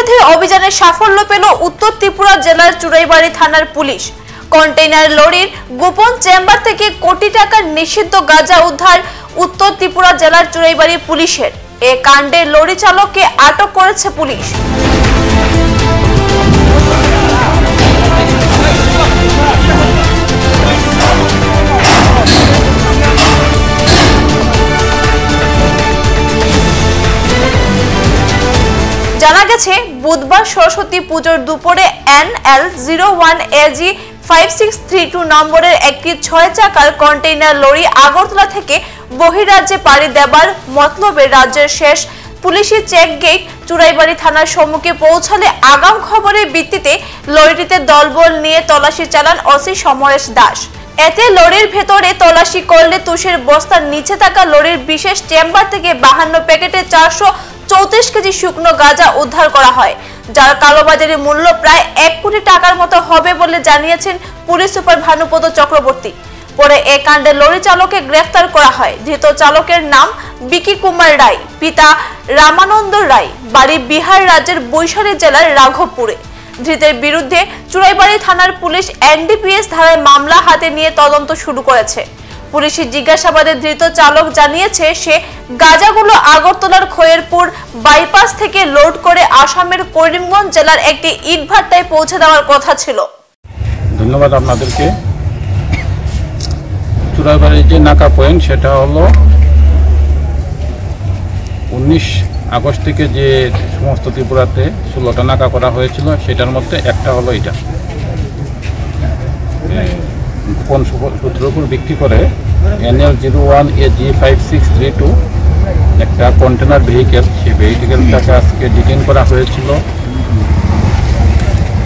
বিরোধী অভিযানে সাফল্য পেল উত্তর ত্রিপুরা জেলার চুরাইবাড়ি থানার পুলিশ। কন্টেইনার লরির গোপন চেম্বার থেকে কোটি টাকার নিষিদ্ধ গাঁজা উদ্ধার উত্তর ত্রিপুরা জেলার চুরাইবাড়ি পুলিশের। এ কাণ্ডে লরি চালককে আটক করেছে পুলিশ। জানা গেছে, বুধবার সরস্বতী পুজোর দুপুরে NL01AG 5632 নম্বরের একটি 6 চাকার কন্টেইনার লরি আগরতলা থেকে বহিরাজ্যে পাড়ি দেবার মতলবে রাজ্যের শেষ পুলিশি চেক গেট চুরাইবাড়ি থানার সম্মুখে পৌঁছালে আগাম খবরের ভিত্তিতে লরিটিতে দলবল নিয়ে তল্লাশি চালান ওসি সমরেশ দাস। এতে লরির ভেতরে তল্লাশি করলে তুষের বস্তার নিচে থাকা লরির বিশেষ চেম্বার থেকে 52 প্যাকেটে 434 কেজি শুকনো গাঁজা উদ্ধার করা হয়, যার কালোবাজারি মূল্য প্রায় 1 কোটি টাকার মতো হবে বলে জানিয়েছেন পুলিশ সুপার ভানুপদ চক্রবর্তী। পরে এ কাণ্ডে লরি চালককে গ্রেফতার করা হয়। ধৃত চালকের নাম বিকি কুমার রায়, পিতা রামানন্দ রায়, বাড়ি বিহার রাজ্যের বৈশালী জেলার রাঘবপুরে। ধৃতের বিরুদ্ধে চুরাইবাড়ি থানার পুলিশ NDPS ধারায় মামলা হাতে নিয়ে তদন্ত শুরু করেছে। পুলিশের জিজ্ঞাসাবাদে ধৃত চালক জানিয়েছে, সে গাঁজাগুলো আগরতলার খয়েরপুর বাইপাস থেকে লোড করে আসামের করিমগঞ্জ জেলার একটি ইটভাটায় পৌঁছে দেওয়ার কথা ছিল। ধন্যবাদ আপনাদেরকে। চুরাইবাড়ির যে নাকা পয়েন্ট, সেটা হলো 19 আগস্ট থেকে যে সমস্ত ত্রিপুরাতে 16টা নাকা করা হয়েছিল, সেটার মধ্যে একটা হলো এটা। গোপন সূত্রের উপর ভিত্তি করে NL01AG 5632 একটা কন্টেনার ভেহিকেল, সেই ভেহিকেলটাকে আজকে ডিটেইন করা হয়েছিল।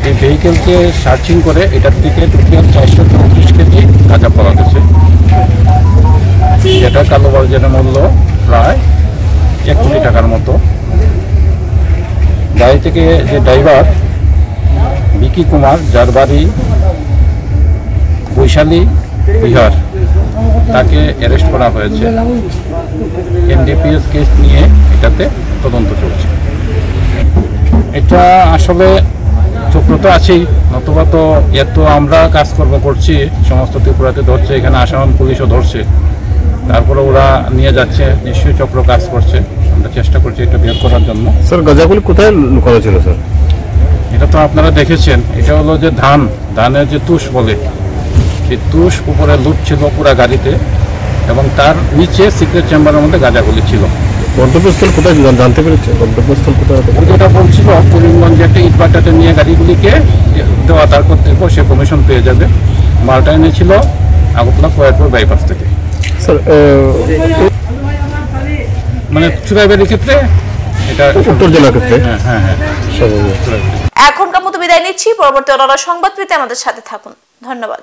এই ভেহিকেলকে সার্চিং করে এটার থেকে টোটাল 434 কেজি গাঁজা পাওয়া গেছে, যেটা কালোবাজারের মূল্য প্রায় 1 কোটি টাকার মতো। গাড়ি থেকে যে ড্রাইভার বিকি কুমার, যার বাড়ি বৈশালী বিহার, তাকে অ্যারেস্ট করা হয়েছে। NDPS কেস নিয়ে এটাতে তদন্ত চলছে। এটা আসলে চক্র তো আছেই, নতুবা তো এত আমরা কাজকর্ম করছি, সমস্ত ত্রিপুরাতে ধরছে, এখানে আসাম পুলিশও ধরছে, তারপরে ওরা নিয়ে যাচ্ছে, নিশ্চয়ই চক্র কাজ করছে। আমরা চেষ্টা করছি এটা বের করার জন্য। স্যার, গাঁজাগুলি কোথায় লুকানো ছিল স্যার? এটা তো আপনারা দেখেছেন, এটা হলো যে ধানের যে তুষ বলে, সেই তুষ উপরে লুট ছিল পুরা গাড়িতে, এবং তার নিচে সিক্রেট চেম্বারের মধ্যে গাঁজাগুলি ছিল। গন্তব্যস্থল কোথায় জানতে পেরেছে? গন্তব্যস্থল কোথায়? যেটা বলছিল, করিমগঞ্জে একটা ইটভাটাতে নিয়ে গাড়িগুলিকে দেওয়া, তারপর সে কমিশন পেয়ে যাবে। মালটা এনেছিল আগরতলা খয়েরপুর বাইপাস থেকে। স্যার, মানে চুরাইবাড়ির ক্ষেত্রে এটা উত্তর জেলার ক্ষেত্রে। হ্যাঁ। এখনকার মতো বিদায় নিচ্ছি। পরবর্তী অন্যান্য সংবাদ পেতে আমাদের সাথে থাকুন। ধন্যবাদ।